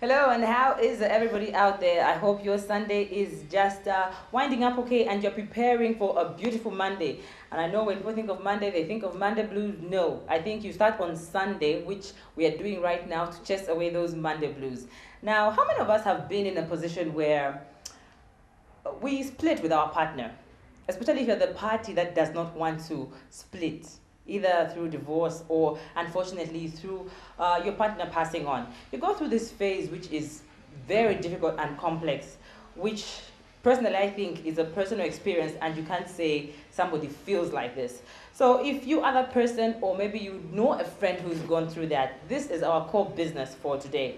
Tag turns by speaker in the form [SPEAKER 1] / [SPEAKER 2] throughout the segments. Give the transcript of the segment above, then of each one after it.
[SPEAKER 1] Hello, and how is everybody out there? I hope your Sunday is just winding up okay and you're preparing for a beautiful Monday. And I know when people think of Monday, they think of Monday blues. No, I think you start on Sunday, which we are doing right now to chase away those Monday blues. Now, how many of us have been in a position where we split with our partner, especially if you're the party that does not want to split, either through divorce or unfortunately through your partner passing on. You go through this phase which is very difficult and complex, which personally I think is a personal experience and you can't say somebody feels like this. So if you are that person or maybe you know a friend who's gone through that, this is our core business for today.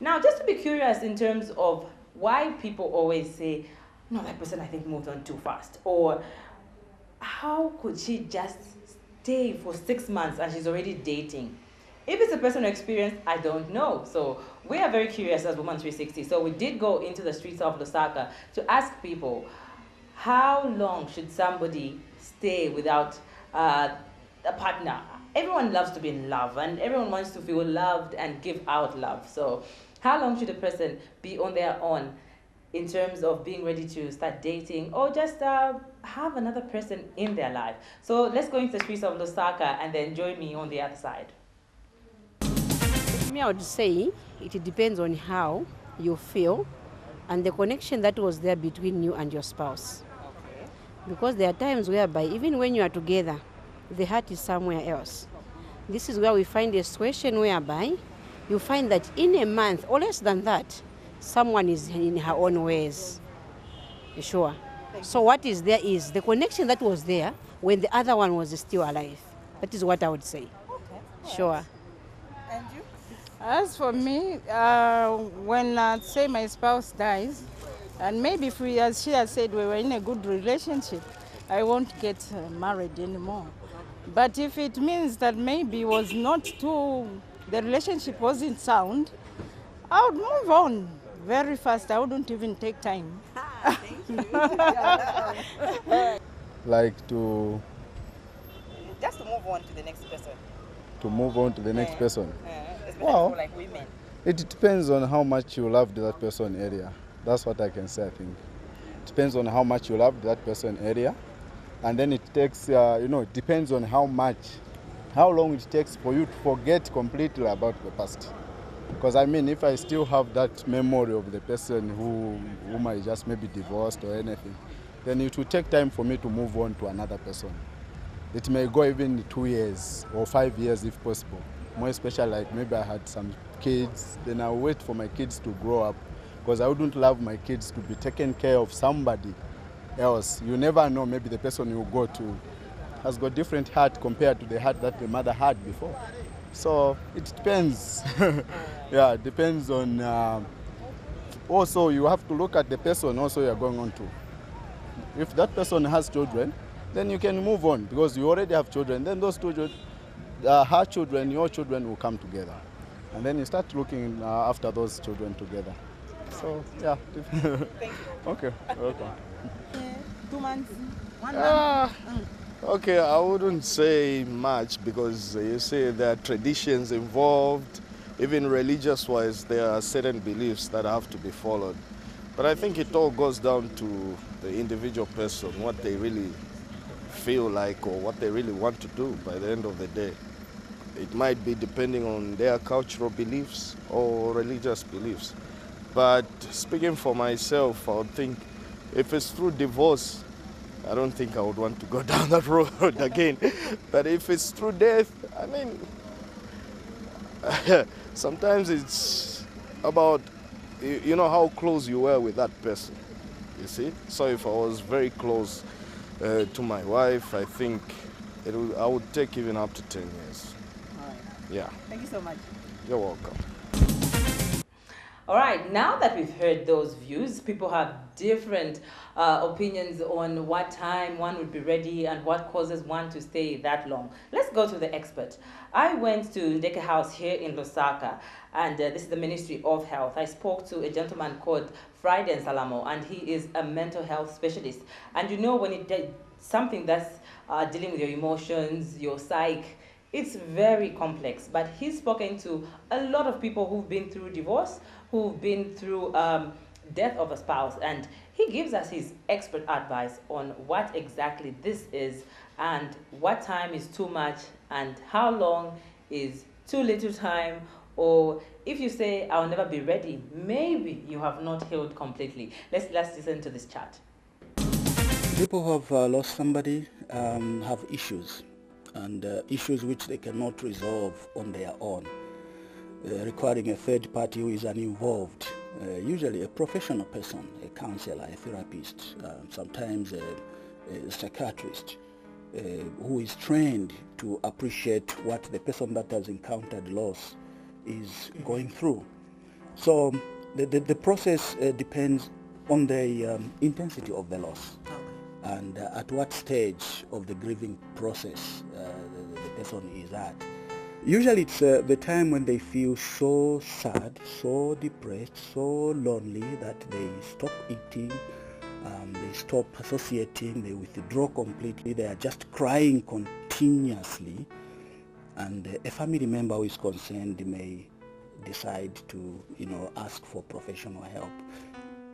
[SPEAKER 1] Now, just to be curious in terms of why people always say, no, that person I think moved on too fast, or how could she just stay for 6 months and she's already dating? If it's a personal experience, I don't know. So we are very curious as Woman 360. So we did go into the streets of Lusaka to ask people, how long should somebody stay without a partner? Everyone loves to be in love and everyone wants to feel loved and give out love. So how long should a person be on their own in terms of being ready to start dating or just have another person in their life? So let's go into the streets of Lusaka and then join me on the other side.
[SPEAKER 2] Me, I would say it depends on how you feel and the connection that was there between you and your spouse.
[SPEAKER 1] Okay.
[SPEAKER 2] Because there are times whereby even when you are together, the heart is somewhere else. This is where we find a situation whereby you find that in a month or less than that, someone is in her own ways. Sure. So what is there is the connection that was there when the other one was still alive. That is what I would say.
[SPEAKER 1] Okay.
[SPEAKER 2] Sure.
[SPEAKER 1] And you?
[SPEAKER 3] As for me, when say my spouse dies, and maybe if we, as she has said, we were in a good relationship, I won't get married anymore. But if it means that maybe was not too, the relationship wasn't sound, I would move on very fast. I wouldn't even take time.
[SPEAKER 1] Thank you.
[SPEAKER 4] Like to
[SPEAKER 1] Just to move on to the next person.
[SPEAKER 4] move on to the next person.
[SPEAKER 1] Especially
[SPEAKER 4] Wow.
[SPEAKER 1] for like women.
[SPEAKER 4] It depends on how much you loved that person area. That's what I can say, I think. It depends on how much you loved that person area. And then it takes, it depends on how long it takes for you to forget completely about the past. Because I mean, if I still have that memory of the person whom I just maybe divorced or anything, then it will take time for me to move on to another person. It may go even 2 years or 5 years if possible. More especially like maybe I had some kids, then I'll wait for my kids to grow up because I wouldn't love my kids to be taken care of somebody else. You never know, maybe the person you go to has got different heart compared to the heart that the mother had before. So it depends. Yeah, it depends on, also you have to look at the person also you're going on to. If that person has children, then you can move on because you already have children. Then those children, her children, your children will come together. And then you start looking after those children together. So, yeah.
[SPEAKER 1] Thank you.
[SPEAKER 4] Okay, welcome.
[SPEAKER 1] 2 months. 1 month.
[SPEAKER 5] Okay, I wouldn't say much because you see there are traditions involved. Even religious-wise, there are certain beliefs that have to be followed. But I think it all goes down to the individual person, what they really feel like or what they really want to do by the end of the day. It might be depending on their cultural beliefs or religious beliefs. But speaking for myself, I would think if it's through divorce, I don't think I would want to go down that road again. But if it's through death, I mean, sometimes it's about, you know, how close you were with that person, you see? So if I was very close to my wife, I think I would take even up to 10 years.
[SPEAKER 1] All right.
[SPEAKER 5] Yeah,
[SPEAKER 1] Thank you so much.
[SPEAKER 5] you're welcome.
[SPEAKER 1] All right, now that we've heard those views, people have different opinions on what time one would be ready and what causes one to stay that long. Let's go to the expert. I went to Ndeke House here in Lusaka, and this is the Ministry of Health. I spoke to a gentleman called Friday Salamo, and he is a mental health specialist. And you know, when something that's dealing with your emotions, your psyche, It's very complex, but he's spoken to a lot of people who've been through divorce, who've been through death of a spouse, and he gives us his expert advice on what exactly this is and what time is too much and how long is too little time, or if you say I'll never be ready, maybe you have not healed completely. Let's listen to this chat.
[SPEAKER 6] People who have lost somebody have issues, and issues which they cannot resolve on their own, requiring a third party who is uninvolved, usually a professional person, a counselor, a therapist, sometimes a psychiatrist, who is trained to appreciate what the person that has encountered loss is going through. So the process depends on the intensity of the loss and at what stage of the grieving process the person is at. Usually it's the time when they feel so sad, so depressed, so lonely that they stop eating, they stop associating, they withdraw completely, they are just crying continuously, and a family member who is concerned may decide to, ask for professional help.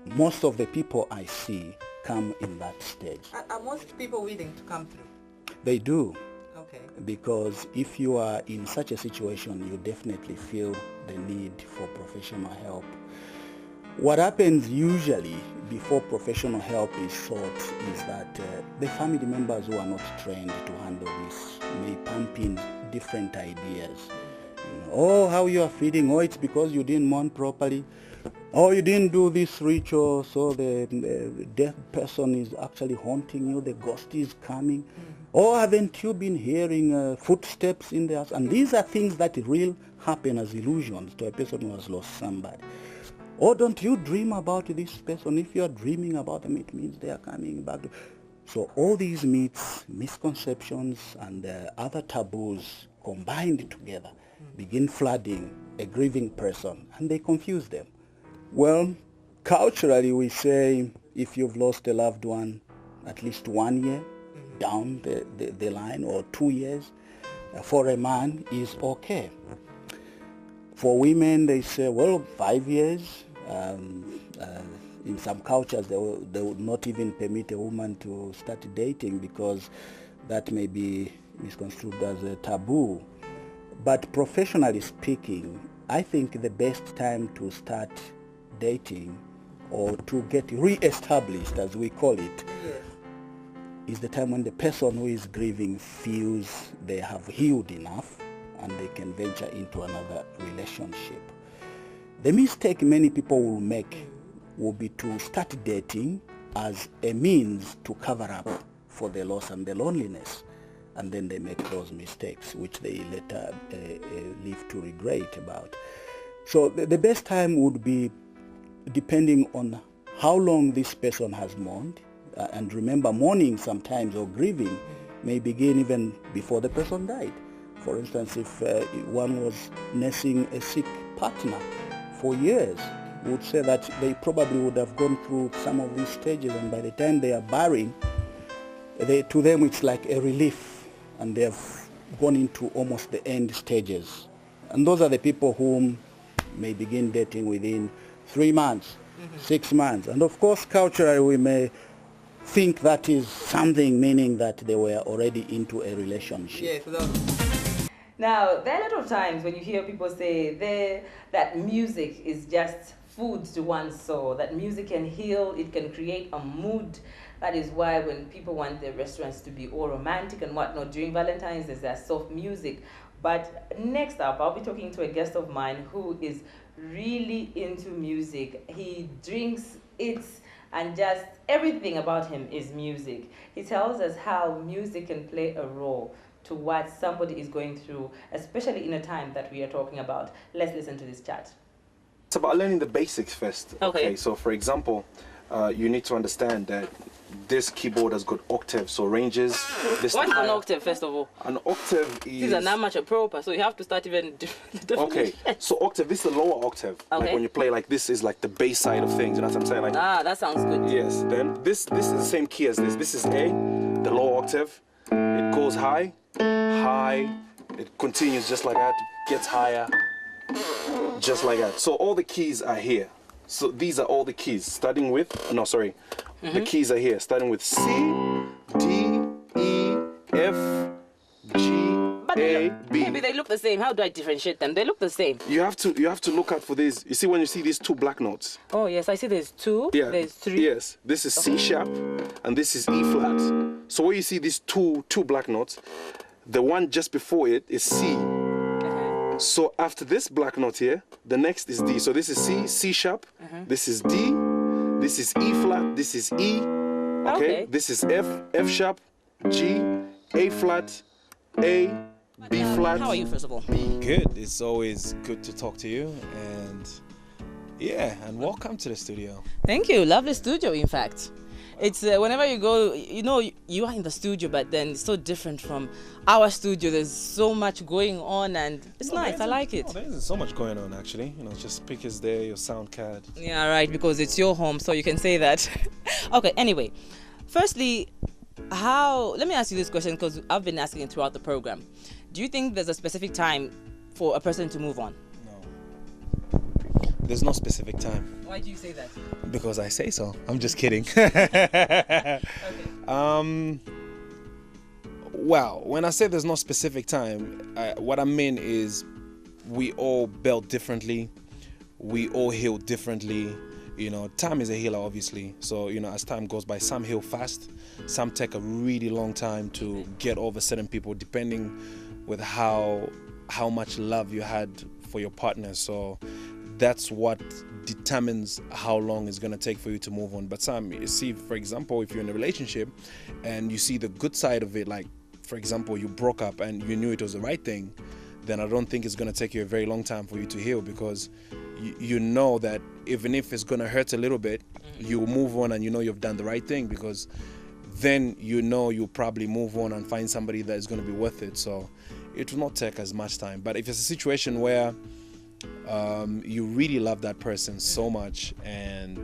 [SPEAKER 6] Most of the people I see come in that stage.
[SPEAKER 7] Are most people willing to come through?
[SPEAKER 6] They do.
[SPEAKER 7] Okay.
[SPEAKER 6] Because if you are in such a situation, you definitely feel the need for professional help. What happens usually before professional help is sought is that the family members who are not trained to handle this may pump in different ideas. Oh, how you are feeling? Oh, it's because you didn't mourn properly. Oh, you didn't do this ritual, so the dead person is actually haunting you, the ghost is coming. Oh, haven't you been hearing footsteps in the house? And these are things that really happen as illusions to a person who has lost somebody. Oh, don't you dream about this person? If you are dreaming about them, it means they are coming back. So all these myths, misconceptions, and other taboos combined together begin flooding a grieving person, and they confuse them. Well, culturally we say if you've lost a loved one, at least 1 year down the line, or 2 years, for a man is okay. For women they say, well, 5 years. In some cultures they would not even permit a woman to start dating because that may be misconstrued as a taboo. But professionally speaking, I think the best time to start dating or to get re-established, as we call it, is the time when the person who is grieving feels they have healed enough and they can venture into another relationship. The mistake many people will make will be to start dating as a means to cover up for the loss and the loneliness, and then they make those mistakes which they later live to regret about. So the best time would be depending on how long this person has mourned, and remember, mourning sometimes or grieving may begin even before the person died. For instance, if one was nursing a sick partner for years, we would say that they probably would have gone through some of these stages, and by the time they are burying, to them it's like a relief, and they have gone into almost the end stages. And those are the people whom may begin dating within 3 months, 6 months. And of course, culturally, we may think that is something, meaning that they were already into a relationship.
[SPEAKER 7] Yes.
[SPEAKER 1] Now, there are a lot of times when you hear people say that music is just food to one's soul, that music can heal, it can create a mood. That is why when people want their restaurants to be all romantic and whatnot during Valentine's, there's that soft music. But next up, I'll be talking to a guest of mine who is really into music. He drinks, eats, and just everything about him is music. He tells us how music can play a role to what somebody is going through, especially in a time that we are talking about. Let's listen to this chat.
[SPEAKER 8] It's about learning the basics first.
[SPEAKER 1] Okay.
[SPEAKER 8] So for example, you need to understand that this keyboard has got octaves or ranges.
[SPEAKER 1] What's an octave, first of all?
[SPEAKER 8] An octave is...
[SPEAKER 1] These are not much proper, so you have to start even...
[SPEAKER 8] Okay, so octave, this is the lower octave.
[SPEAKER 1] Okay.
[SPEAKER 8] Like when you play like this is like the bass side of things, you know what I'm saying? Like,
[SPEAKER 1] that sounds good.
[SPEAKER 8] yes, then this is the same key as this. This is A, the lower octave. It goes high, high, it continues just like that, gets higher, just like that. So all the keys are here. So these are all the keys, starting with, no, sorry. The keys are here, starting with C, D, E, F, G, A, B.
[SPEAKER 1] Maybe they look the same. How do I differentiate them? They look the same.
[SPEAKER 8] You have to look out for these. You see when you see these two black notes?
[SPEAKER 1] Oh, yes, I see there's 2,
[SPEAKER 8] Yeah.
[SPEAKER 1] there's 3.
[SPEAKER 8] Yes, this is C sharp and this is E flat. So where you see these two black notes, the one just before it is C. So after this black note here, the next is D. So this is C, C sharp, this is D, this is E flat, this is E, okay? This is F, F sharp, G, A flat, A, B flat.
[SPEAKER 1] How are you, first of all?
[SPEAKER 9] Good. It's always good to talk to you, and yeah, and welcome to the studio.
[SPEAKER 1] Thank you. Lovely studio, in fact. It's whenever you go, you know, you are in the studio, but then it's so different from our studio. There's so much going on, and it's nice. I like it.
[SPEAKER 9] There isn't so much going on, actually. You know, just speakers there, your sound card.
[SPEAKER 1] Yeah, right, because it's your home, so you can say that. Okay, anyway. Firstly, let me ask you this question, because I've been asking it throughout the program. Do you think there's a specific time for a person to move on?
[SPEAKER 9] No. There's no specific time.
[SPEAKER 1] Why do you say that?
[SPEAKER 9] Because I say so. I'm just kidding.
[SPEAKER 1] Okay.
[SPEAKER 9] Well, when I say there's no specific time, what I mean is we all build differently. We all heal differently. You know, time is a healer, obviously. So, you know, as time goes by, some heal fast. Some take a really long time to get over certain people, depending with how much love you had for your partner. So that's what determines how long it's going to take for you to move on. But some, you see, for example, if you're in a relationship and you see the good side of it, like, for example, you broke up and you knew it was the right thing, then I don't think it's going to take you a very long time for you to heal, because you know that even if it's going to hurt a little bit, you move on and you know you've done the right thing, because then you know you'll probably move on and find somebody that is going to be worth it. So it will not take as much time. But if it's a situation where you really love that person so much and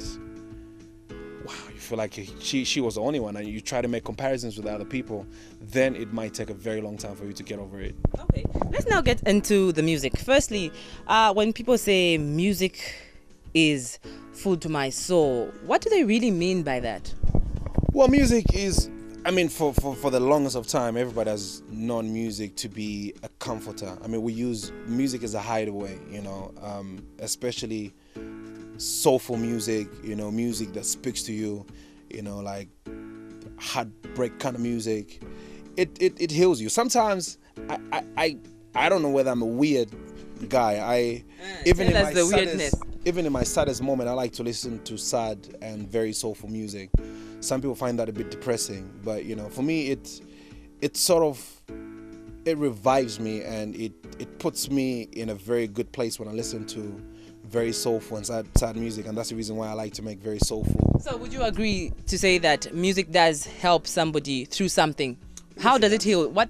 [SPEAKER 9] wow, you feel like she was the only one, and you try to make comparisons with other people, then it might take a very long time for you to get over it.
[SPEAKER 1] Okay, let's now get into the music. Firstly, when people say music is food to my soul, what do they really mean by that?
[SPEAKER 9] Well, music is, I mean, for the longest of time, everybody has known music to be a comforter. I mean, we use music as a hideaway, you know, especially soulful music, you know, music that speaks to you, you know, like heartbreak kind of music. It heals you. Sometimes I don't know whether I'm a weird guy. Even in my saddest moment, I like to listen to sad and very soulful music. Some people find that a bit depressing, but you know, for me, it sort of revives me, and it puts me in a very good place when I listen to very soulful and sad music, and that's the reason why I like to make very soulful.
[SPEAKER 1] So would you agree to say that music does help somebody through something? How does it heal? What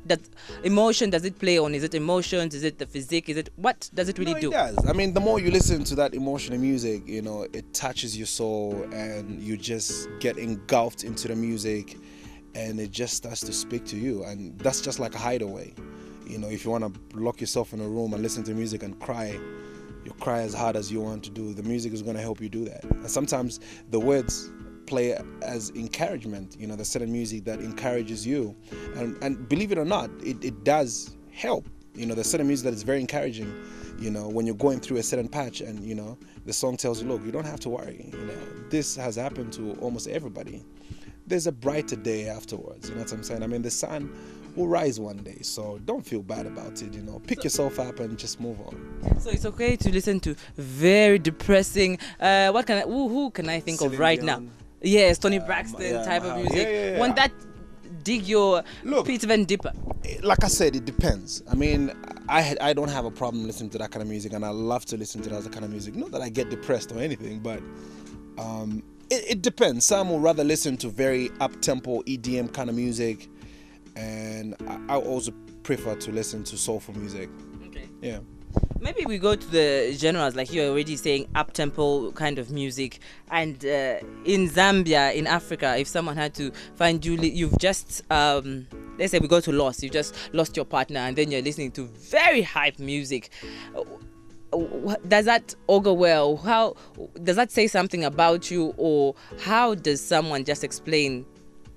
[SPEAKER 1] emotion does it play on? Is it emotions? Is it the physique? What does it really do?
[SPEAKER 9] It does. I mean, the more you listen to that emotional music, you know, it touches your soul, and you just get engulfed into the music, and it just starts to speak to you, and that's just like a hideaway. You know, if you want to lock yourself in a room and listen to music and cry, you cry as hard as you want to do. The music is going to help you do that. And sometimes the words play as encouragement. You know, there's certain music that encourages you, and believe it or not, it does help. You know, there's certain music that is very encouraging. You know, when you're going through a certain patch, and you know, the song tells you, look, you don't have to worry. You know, this has happened to almost everybody. There's a brighter day afterwards. You know what I'm saying? I mean, the sun will rise one day, so don't feel bad about it. You know, pick yourself up and just move on.
[SPEAKER 1] So it's okay to listen to very depressing. Who can I think of right now? Yes, Tony Braxton type of music.
[SPEAKER 9] Yeah.
[SPEAKER 1] Won't that dig your feet even deeper?
[SPEAKER 9] Like I said, it depends. I mean, I don't have a problem listening to that kind of music, and I love to listen to that kind of music. Not that I get depressed or anything, but it depends. Some will rather listen to very up-tempo EDM kind of music, and I also prefer to listen to soulful music.
[SPEAKER 1] Okay.
[SPEAKER 9] Yeah.
[SPEAKER 1] Maybe we go to the genres, like you're already saying, up-tempo kind of music. And in Zambia, in Africa, if someone had to find Julie, you've just let's say we go to loss, you just lost your partner, and then you're listening to very hype music. Does that augur well? How does that say something about you, or how does someone just explain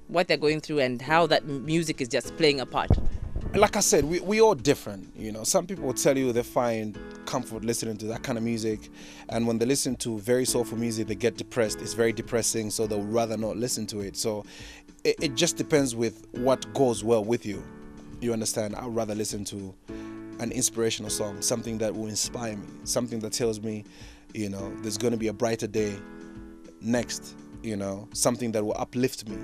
[SPEAKER 1] what they're going through and how that music is just playing a part?
[SPEAKER 9] Like I said, we all different, you know. Some people will tell you they find comfort listening to that kind of music, and when they listen to very soulful music, they get depressed. It's very depressing, so they'll rather not listen to it. So it just depends with what goes well with you. You understand? I'd rather listen to an inspirational song, something that will inspire me, something that tells me, you know, there's going to be a brighter day next, you know, something that will uplift me.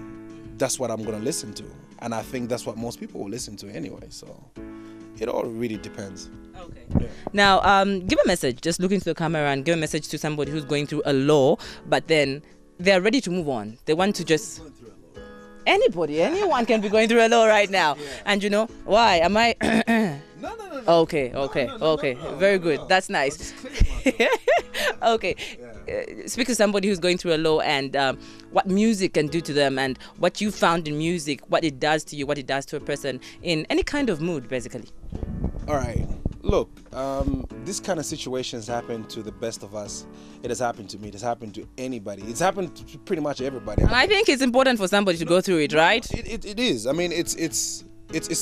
[SPEAKER 9] That's what I'm going to listen to. And I think that's what most people will listen to anyway. So it all really depends.
[SPEAKER 1] Okay.
[SPEAKER 9] Yeah.
[SPEAKER 1] Now, give a message, just look into the camera and give a message to somebody who's going through a low, but then they're ready to move on. They want to just... Anyone can be going through a low right now. Yeah. And you know, why? Am I...
[SPEAKER 9] No.
[SPEAKER 1] Okay. Very good. That's nice. Okay.
[SPEAKER 9] Yeah.
[SPEAKER 1] Speak to somebody who's going through a low, and what music can do to them, and what you found in music, what it does to you, what it does to a person in any kind of mood, basically.
[SPEAKER 9] All right. Look, this kind of situations happen to the best of us. It has happened to me. It has happened to anybody. It's happened to pretty much everybody.
[SPEAKER 1] And I think it's important for somebody to go through it, right?
[SPEAKER 9] It is. I mean, it's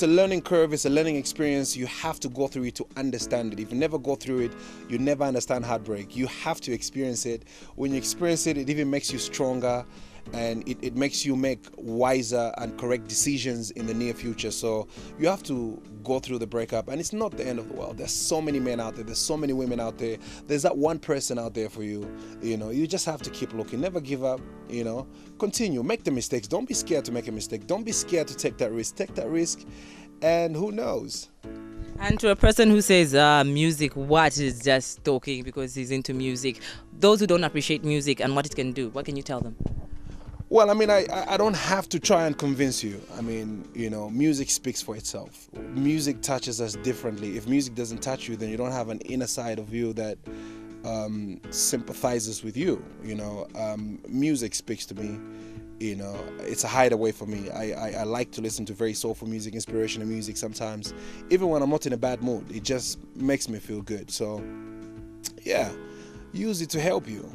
[SPEAKER 9] a learning curve. It's a learning experience. You have to go through it to understand it. If you never go through it, you never understand heartbreak. You have to experience it. When you experience it, it even makes you stronger, and it makes you make wiser and correct decisions in the near future. So you have to go through the breakup, and it's not the end of the world. There's so many men out there. There's so many women out there. There's that one person out there for you. You know, you just have to keep looking. Never give up. You know, continue. Make the mistakes. Don't be scared to make a mistake. Don't be scared to take that risk. Take that risk, and who knows?
[SPEAKER 1] And to a person who says, music, what is just talking because he's into music, those who don't appreciate music and what it can do, what can you tell them?
[SPEAKER 9] Well, I mean, I don't have to try and convince you. I mean, you know, music speaks for itself. Music touches us differently. If music doesn't touch you, then you don't have an inner side of you that sympathizes with you. You know, music speaks to me. You know, it's a hideaway for me. I like to listen to very soulful music, inspirational music sometimes. Even when I'm not in a bad mood, it just makes me feel good. So, yeah, use it to help you.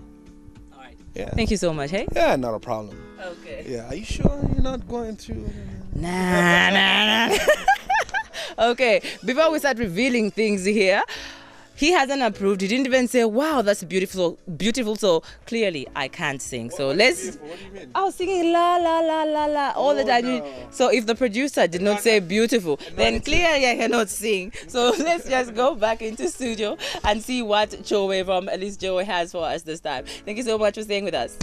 [SPEAKER 9] Yeah.
[SPEAKER 1] Thank you so much, hey?
[SPEAKER 9] Yeah, not a problem.
[SPEAKER 1] Okay.
[SPEAKER 9] Yeah, are you sure you're not going through?
[SPEAKER 1] Nah. Okay, before we start revealing things here, he hasn't approved. He didn't even say, wow, that's beautiful. So clearly I can't sing. So let's...
[SPEAKER 9] What do you mean?
[SPEAKER 1] I was singing la la la la la all the time.
[SPEAKER 9] No.
[SPEAKER 1] So if the producer did not say beautiful, then clearly I cannot sing. So let's just go back into studio and see what Joey from Alice Joey has for us this time. Thank you so much for staying with us.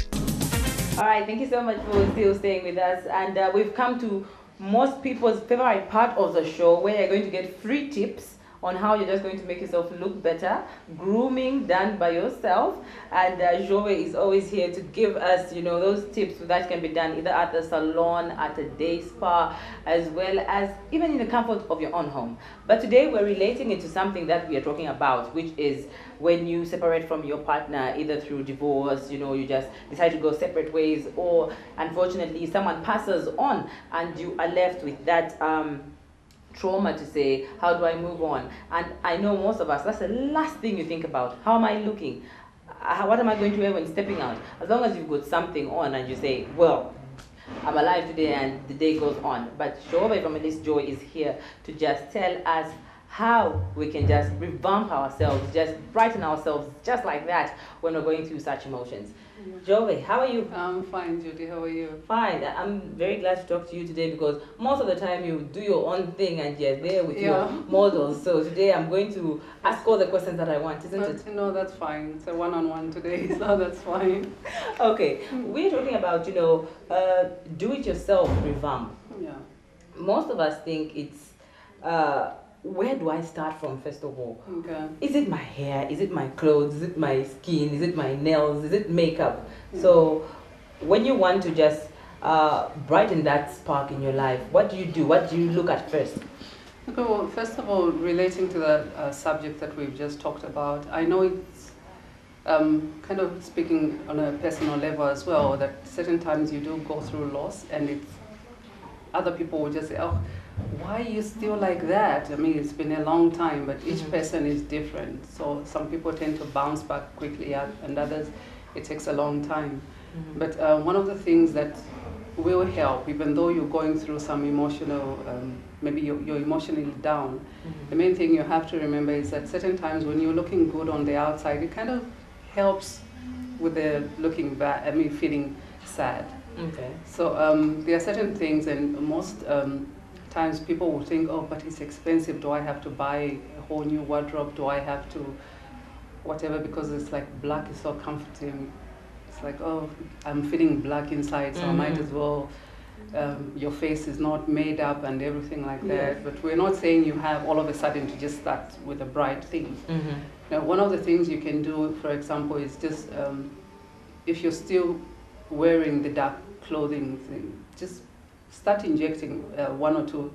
[SPEAKER 1] All right, thank you so much for still staying with us. And we've come to most people's favorite part of the show, where you're going to get free tips on how you're just going to make yourself look better, grooming done by yourself. And Joey is always here to give us, you know, those tips that can be done either at the salon, at a day spa, as well as even in the comfort of your own home. But today we're relating it to something that we are talking about, which is when you separate from your partner, either through divorce, you know, you just decide to go separate ways, or unfortunately someone passes on and you are left with that trauma to say, how do I move on? And I know most of us, that's the last thing you think about. How am I looking? What am I going to wear when stepping out? As long as you've got something on and you say, well, I'm alive today and the day goes on. But Shobe from Alice Joy is here to just tell us how we can just revamp ourselves, just brighten ourselves just like that when we're going through such emotions. Joey, how are you?
[SPEAKER 10] I'm fine, Judy. How are you?
[SPEAKER 1] Fine. I'm very glad to talk to you today because most of the time you do your own thing and you're there with your models. So today I'm going to ask all the questions that I want, isn't it?
[SPEAKER 10] No, that's fine. It's a one-on-one today, so that's fine.
[SPEAKER 1] Okay. We're talking about, you know, do-it-yourself revamp.
[SPEAKER 10] Yeah.
[SPEAKER 1] Most of us think it's... where do I start from, first of all?
[SPEAKER 10] Okay.
[SPEAKER 1] Is it my hair? Is it my clothes? Is it my skin? Is it my nails? Is it makeup? Yeah. So when you want to just brighten that spark in your life, what do you do? What do you look at first?
[SPEAKER 10] Okay, well, first of all, relating to that subject that we've just talked about, I know it's kind of speaking on a personal level as well, that certain times you do go through loss, and it's other people will just say, oh, why are you still like that? I mean, it's been a long time, but each person is different. So some people tend to bounce back quickly, and others, it takes a long time. But one of the things that will help, even though you're going through some emotional, maybe you're emotionally down, the main thing you have to remember is that certain times when you're looking good on the outside, it kind of helps with the looking bad, I mean, feeling sad.
[SPEAKER 1] Okay.
[SPEAKER 10] So there are certain things, and most times people will think, oh, but it's expensive. Do I have to buy a whole new wardrobe? Do I have to whatever? Because it's like black is so comforting. It's like, oh, I'm feeling black inside, so I might as well. Your face is not made up and everything like that. But we're not saying you have all of a sudden to just start with a bright thing. Now, one of the things you can do, for example, is just if you're still wearing the dark clothing thing, just start injecting one or two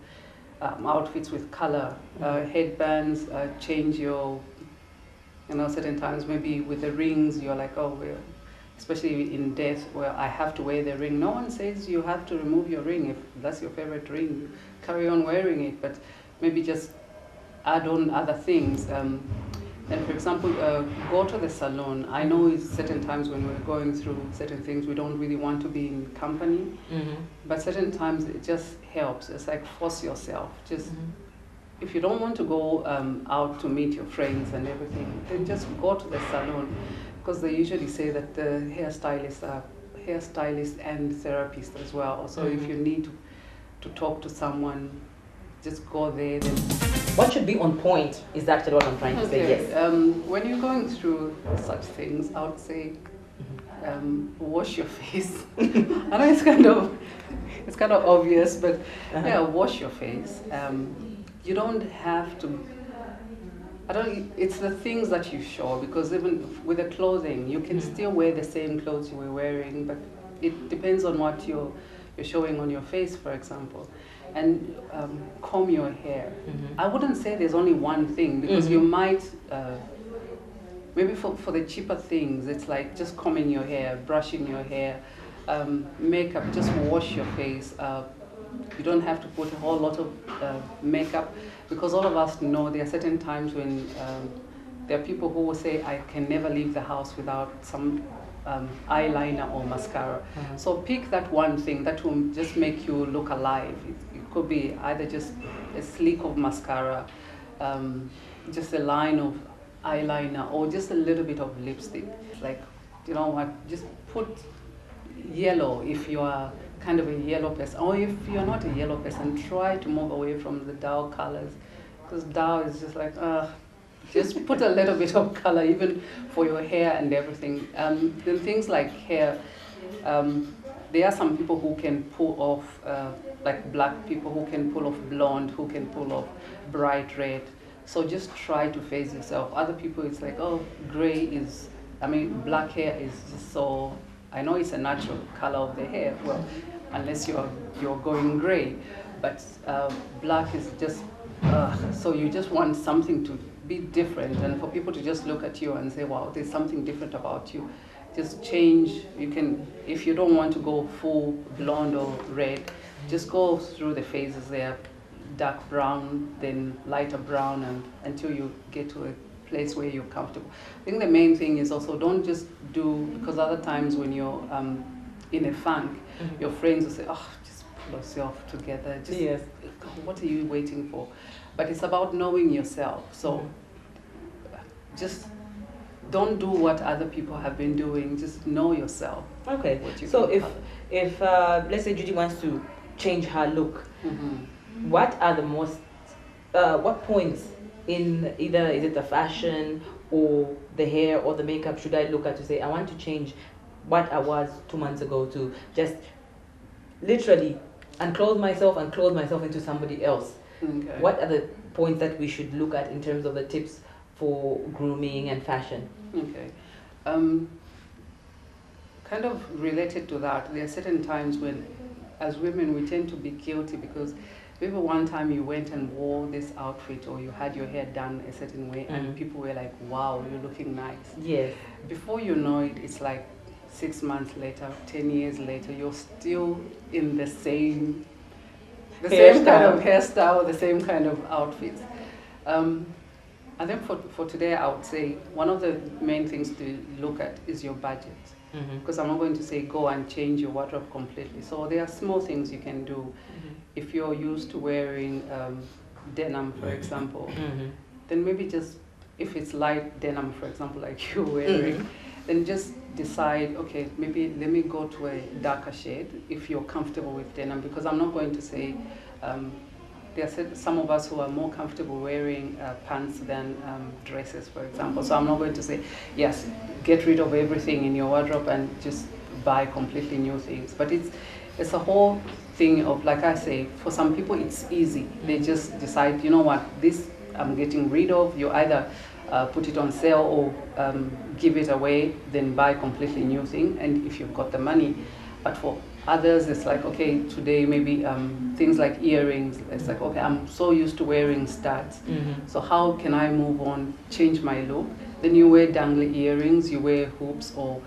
[SPEAKER 10] outfits with color, headbands, change your, certain times maybe with the rings, you're like, oh, well, especially in death where I have to wear the ring. No one says you have to remove your ring. If that's your favorite ring, carry on wearing it, but maybe just add on other things. And for example, go to the salon. I know it's certain times when we're going through certain things, we don't really want to be in company, but certain times it just helps. It's like force yourself. Just if you don't want to go out to meet your friends and everything, then just go to the salon, because they usually say that the hairstylists are hairstylists and therapists as well. So if you need to talk to someone, just go there. Then
[SPEAKER 1] what should be on point is actually what I'm trying to say. Yes.
[SPEAKER 10] When you're going through such things, I would say wash your face. I know it's kind of obvious, but yeah, wash your face. You don't have to. It's the things that you show, because even with the clothing, you can still wear the same clothes you were wearing, but it depends on what you're showing on your face, for example. And comb your hair. I wouldn't say there's only one thing, because you might, maybe for the cheaper things, it's like just combing your hair, brushing your hair, makeup, just wash your face. You don't have to put a whole lot of makeup, because all of us know there are certain times when there are people who will say, I can never leave the house without some eyeliner or mascara. So pick that one thing that will just make you look alive. It could be either just a sleek of mascara, just a line of eyeliner, or just a little bit of lipstick. Like, you know what, just put yellow if you are kind of a yellow person, or if you're not a yellow person, try to move away from the dull colors, because dull is just like, just put a little bit of color, even for your hair and everything. Then things like hair, there are some people who can pull off, like black people who can pull off blonde, who can pull off bright red. So just try to face yourself. Other people, it's like, oh, gray is, black hair is just so, I know it's a natural color of the hair, well, unless you're going gray, but black is just, so you just want something to be different, and for people to just look at you and say, wow, there's something different about you. Just change. You can, if you don't want to go full blonde or red, just go through the phases there, dark brown, then lighter brown, and until you get to a place where you're comfortable. I think the main thing is also don't just do, because other times when you're in a funk, your friends will say, oh, just pull yourself together. Just, what are you waiting for? But it's about knowing yourself. So just don't do what other people have been doing. Just know yourself.
[SPEAKER 1] Okay. So if let's say Judy wants to change her look, what are the most, what points in either is it the fashion or the hair or the makeup should I look at to say I want to change what I was 2 months ago to just literally unclothe myself into somebody else?
[SPEAKER 10] Okay.
[SPEAKER 1] What are the points that we should look at in terms of the tips for grooming and fashion?
[SPEAKER 10] Okay. Kind of related to that, there are certain times when, as women, we tend to be guilty because maybe one time you went and wore this outfit or you had your hair done a certain way and people were like, wow, you're looking nice.
[SPEAKER 1] Yes.
[SPEAKER 10] Before you know it, it's like 6 months later, 10 years later, you're still in the same the same kind of hairstyle, the same kind of outfits. I think for today, I would say one of the main things to look at is your budget. Because I'm not going to say go and change your wardrobe completely. So there are small things you can do. If you're used to wearing denim, for example, then maybe just, if it's light denim, for example, like you're wearing, then just decide, okay, maybe let me go to a darker shade if you're comfortable with denim, because I'm not going to say, there are some of us who are more comfortable wearing pants than dresses, for example. So I'm not going to say, yes, get rid of everything in your wardrobe and just buy completely new things. But it's a whole thing of, like I say, for some people it's easy. They just decide, you know what, this I'm getting rid of. You either put it on sale or give it away, then buy completely new thing, and if you've got the money. But for others, it's like, okay, today maybe things like earrings, it's like, okay, I'm so used to wearing studs, so how can I move on, change my look? Then you wear dangly earrings, you wear hoops, or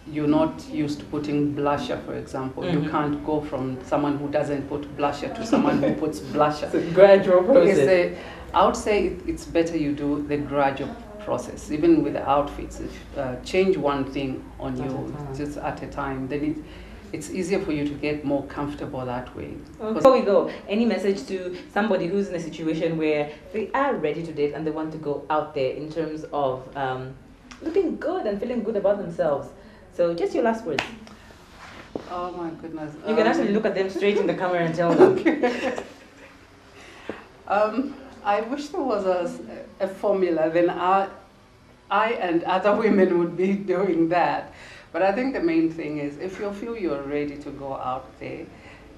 [SPEAKER 10] you're not used to putting blusher, for example. You can't go from someone who doesn't put blusher to someone who puts blusher. It's
[SPEAKER 1] a gradual process.
[SPEAKER 10] I would say it's better you do the gradual process. Even with the outfits, if, change one thing on you just at a time, then it's easier for you to get more comfortable that way.
[SPEAKER 1] Before we go, any message to somebody who's in a situation where they are ready to date and they want to go out there in terms of looking good and feeling good about themselves? So just your last words.
[SPEAKER 10] Oh my goodness.
[SPEAKER 1] You can actually look at them straight in the camera and tell them.
[SPEAKER 10] I wish there was a formula, then I and other women would be doing that. But I think the main thing is, if you feel you're ready to go out there,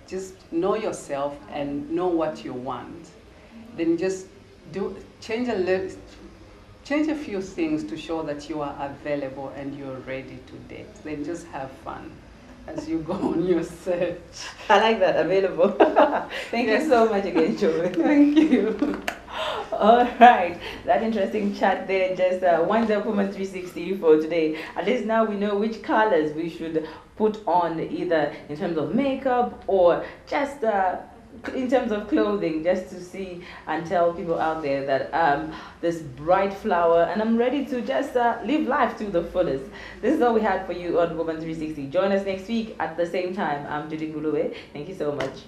[SPEAKER 10] just know yourself and know what you want. Then just change a few things to show that you are available and you're ready to date. Then just have fun as you go on your search.
[SPEAKER 1] I like that, available. Thank you so much again, Joey.
[SPEAKER 10] Thank you.
[SPEAKER 1] All right, that interesting chat there just winds up Woman 360 for today. At least now we know which colors we should put on, either in terms of makeup or just in terms of clothing, just to see and tell people out there that this bright flower, and I'm ready to just live life to the fullest. This is all we had for you on Woman 360. Join us next week at the same time. I'm Judy Ngulube. Thank you so much.